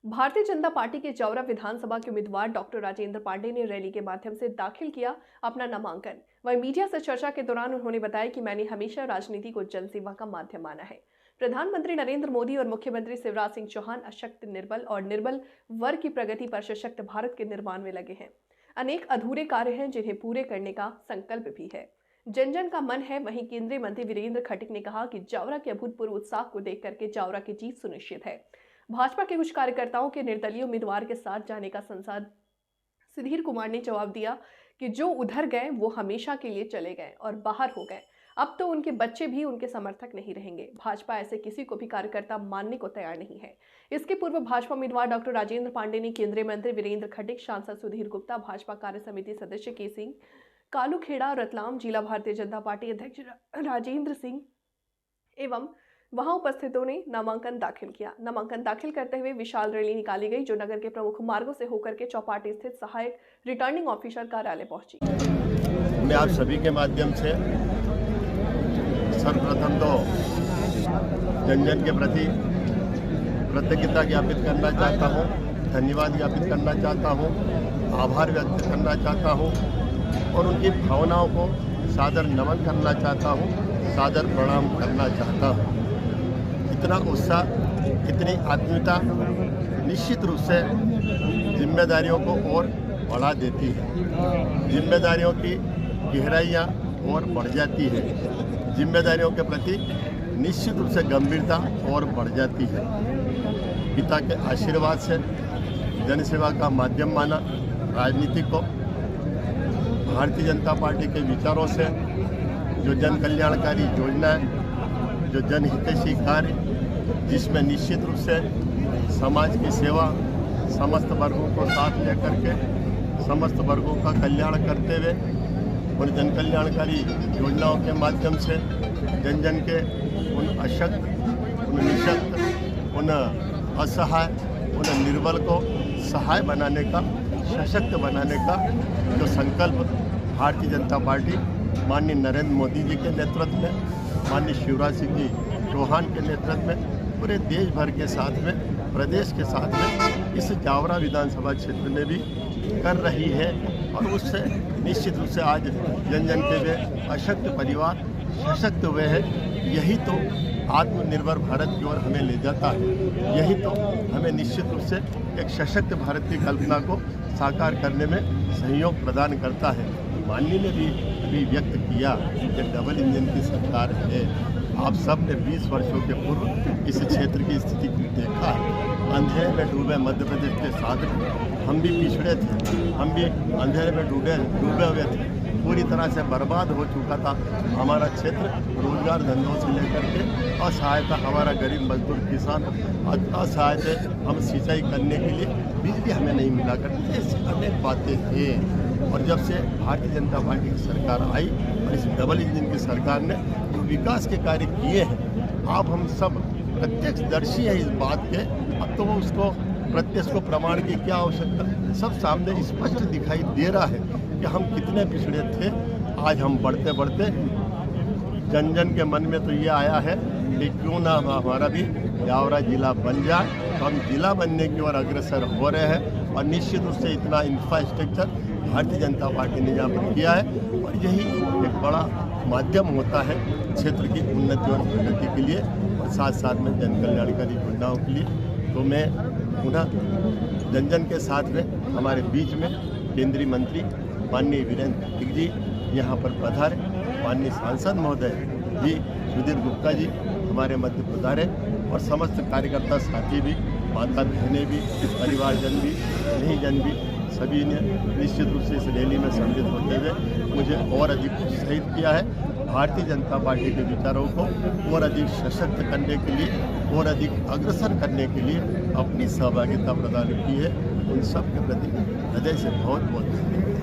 Bharatiya Janata party के जौरा विधानसभा के उम्मीदवार डॉक्टर राजेंद्र पांडे ने रैली के माध्यम से दाखिल किया अपना नामांकन। वहीं मीडिया से चर्चा के दौरान उन्होंने बताया कि मैंने हमेशा राजनीति को जनसेवा का माध्यम माना है। प्रधानमंत्री नरेंद्र मोदी और मुख्यमंत्री शिवराज सिंह चौहान अशक्त निर्बल और निर्बल वर्ग की प्रगति पर सशक्त भारत के निर्माण में लगे हैं। अनेक अधूरे कार्य हैं जिन्हें पूरे करने का संकल्प भी है। जन जन का मन है। वहीं केंद्रीय मंत्री वीरेंद्र खटीक ने कहा कि जावरा के अभूतपूर्व उत्साह को देख करके जावरा की जीत सुनिश्चित है। भाजपा के कुछ कार्यकर्ताओं के निर्दलीय उम्मीदवार के साथ जाने का सांसद सुधीर कुमार ने जवाब दिया कि जो उधर गए वो हमेशा के लिए चले गए और बाहर हो गए। अब तो उनके बच्चे भी उनके समर्थक नहीं रहेंगे। भाजपा ऐसे किसी को भी कार्यकर्ता मानने को तैयार नहीं है। इसके पूर्व भाजपा उम्मीदवार डॉक्टर राजेंद्र पांडे ने केंद्रीय मंत्री वीरेंद्र खटीक, सांसद सुधीर गुप्ता, भाजपा कार्य समिति सदस्य के सिंह, कालू खेड़ा, रतलाम जिला भारतीय जनता पार्टी अध्यक्ष राजेंद्र सिंह एवं वहां उपस्थितों ने नामांकन दाखिल किया। नामांकन दाखिल करते हुए विशाल रैली निकाली गई जो नगर के प्रमुख मार्गों से होकर के चौपाटी स्थित सहायक रिटर्निंग ऑफिसर कार्यालय पहुंची। मैं आप सभी के माध्यम से सर्वप्रथम तो जन जन के प्रति कृतज्ञता ज्ञापित करना चाहता हूं, धन्यवाद ज्ञापित करना चाहता हूं, आभार व्यक्त करना चाहता हूं और उनकी भावनाओं को सादर नमन करना चाहता हूं, सादर प्रणाम करना चाहता हूं। इतना उत्साह, इतनी आत्मीयता निश्चित रूप से जिम्मेदारियों को और बढ़ा देती है। जिम्मेदारियों की गहराइयाँ और बढ़ जाती है। जिम्मेदारियों के प्रति निश्चित रूप से गंभीरता और बढ़ जाती है। पिता के आशीर्वाद से जनसेवा का माध्यम माना राजनीति को, भारतीय जनता पार्टी के विचारों से जो जन कल्याणकारी योजनाएं, जो जनहितैषी कार्य, जिसमें निश्चित रूप से समाज की सेवा, समस्त वर्गों को साथ लेकर के समस्त वर्गों का कल्याण करते हुए उन जन कल्याणकारी योजनाओं के माध्यम से जन जन के उन अशक्त, उन निशक्त, उन असहाय, उन निर्बल को सहाय बनाने का, सशक्त बनाने का जो संकल्प भारतीय जनता पार्टी माननीय नरेंद्र मोदी जी के नेतृत्व में, माननीय शिवराज सिंह जी चौहान के नेतृत्व में पूरे देश भर के साथ में, प्रदेश के साथ में इस जावरा विधानसभा क्षेत्र में भी कर रही है। और उससे निश्चित रूप से आज जन जन के वे अशक्त परिवार सशक्त हुए हैं। यही तो आत्मनिर्भर भारत की ओर हमें ले जाता है। यही तो हमें निश्चित रूप से एक सशक्त भारत की कल्पना को साकार करने में सहयोग प्रदान करता है। माननीय ने भी व्यक्त किया कि डबल इंजन की सरकार है। आप सब ने 20 वर्षों के पूर्व इस क्षेत्र की स्थिति को देखा है। अंधेरे में डूबे मध्य प्रदेश के साथ हम भी पिछड़े थे, हम भी अंधेरे में डूबे हुए थे। पूरी तरह से बर्बाद हो चुका था हमारा क्षेत्र, रोजगार धंधों से लेकर के असहायता, हमारा गरीब मजदूर किसान असहाय थे। हम सिंचाई करने के लिए बिजली हमें नहीं मिला करती थी। ऐसी अनेक बातें थी। और जब से भारतीय जनता पार्टी की सरकार आई और इस डबल इंजन की सरकार ने जो विकास के कार्य किए हैं, आप हम सब प्रत्यक्षदर्शी है इस बात के। अब तो वो उसको प्रत्यक्ष को प्रमाण की क्या आवश्यकता, सब सामने स्पष्ट दिखाई दे रहा है कि हम कितने पिछड़े थे। आज हम बढ़ते बढ़ते जन जन के मन में तो ये आया है कि क्यों ना हमारा भी जावरा जिला बन जाए। तो हम जिला बनने की ओर अग्रसर हो रहे हैं और निश्चित रूप से इतना इंफ्रास्ट्रक्चर भारतीय जनता पार्टी ने यहाँ पर किया है और यही एक बड़ा माध्यम होता है क्षेत्र की उन्नति और प्रगति के लिए और साथ साथ में जन कल्याणकारी योजनाओं के लिए। तो मैं पुनः जन जन के साथ में हमारे बीच में केंद्रीय मंत्री माननीय वीरेंद्र खटीक जी यहाँ पर पधारे, माननीय सांसद महोदय जी सुधीर गुप्ता जी हमारे मध्य पधारे और समस्त कार्यकर्ता साथी भी, माता बहनें भी, परिवारजन भी, स्नेहीजन भी, सभी ने निश्चित रूप से इस रैली में सम्मिलित होते हुए मुझे और अधिक उत्साहित किया है। भारतीय जनता पार्टी के विचारों को और अधिक सशक्त करने के लिए और अधिक अग्रसर करने के लिए अपनी सहभागिता प्रदान की है। उन सब के प्रति हृदय से बहुत बहुत धन्यवाद।